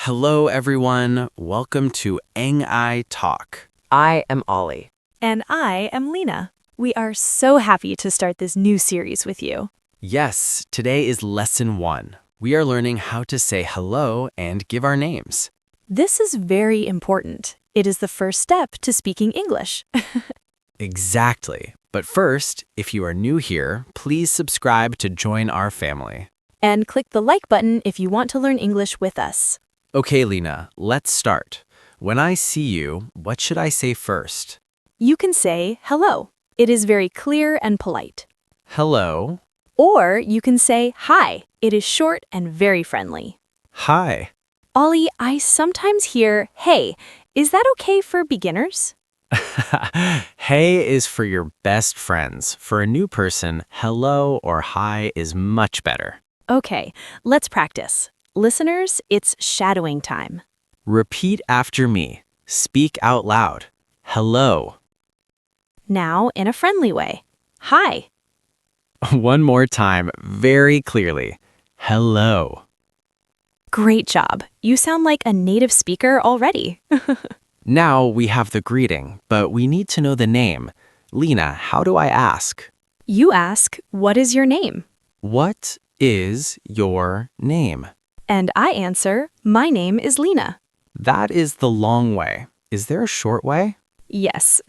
Hello, everyone. Welcome to EngAI Talk. I am Ali. And I am Lina. We are so happy to start this new series with you. Yes, today is Lesson 1. We are learning how to say hello and give our names. This is very important. It is the first step to speaking English. Exactly. But first, if you are new here, please subscribe to join our family. And click the like button if you want to learn English with us. Okay, Lina, let's start. When I see you, what should I say first? You can say hello. It is very clear and polite. Hello. Or you can say hi. It is short and very friendly. Hi. Ollie, I sometimes hear hey. Is that okay for beginners? Hey is for your best friends. For a new person, hello or hi is much better. Okay, let's practice. Listeners, it's shadowing time. Repeat after me. Speak out loud. Hello. Now in a friendly way. Hi. One more time, very clearly. Hello. Great job. You sound like a native speaker already. Now we have the greeting, but we need to know the name. Lina, how do I ask? You ask, what is your name? What is your name? And I answer, my name is Lina. That is the long way. Is there a short way? Yes,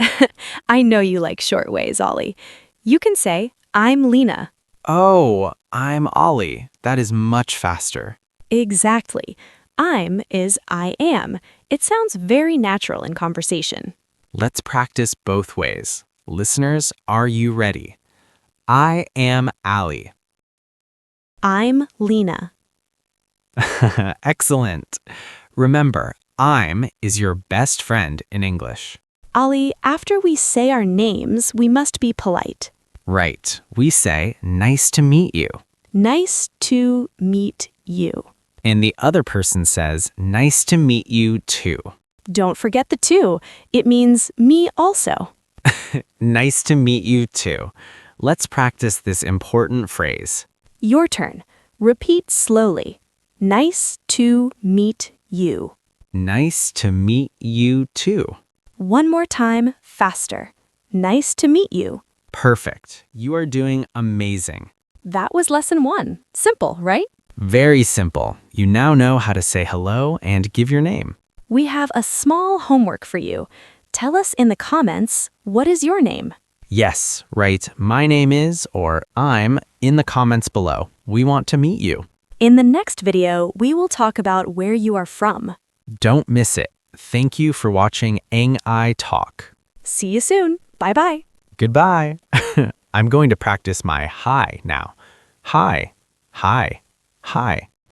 I know you like short ways, Ollie. You can say, I'm Lina. Oh, I'm Ali. That is much faster. Exactly. I'm is I am. It sounds very natural in conversation. Let's practice both ways. Listeners, are you ready? I am Ali. I'm Lina. Excellent. Remember, I'm is your best friend in English. Ollie, after we say our names, we must be polite. Right. We say, nice to meet you. Nice to meet you. And the other person says, nice to meet you too. Don't forget the to. It means me also. Nice to meet you too. Let's practice this important phrase. Your turn. Repeat slowly. Nice to meet you. Nice to meet you too. One more time, faster. Nice to meet you. Perfect. You are doing amazing. That was lesson 1. Simple, right? Very simple. You now know how to say hello and give your name. We have a small homework for you. Tell us in the comments, what is your name? Yes, write my name is or I'm in the comments below. We want to meet you. In the next video, we will talk about where you are from. Don't miss it. Thank you for watching EngAI Talk. See you soon. Bye-bye. Goodbye. I'm going to practice my hi now. Hi, hi, hi.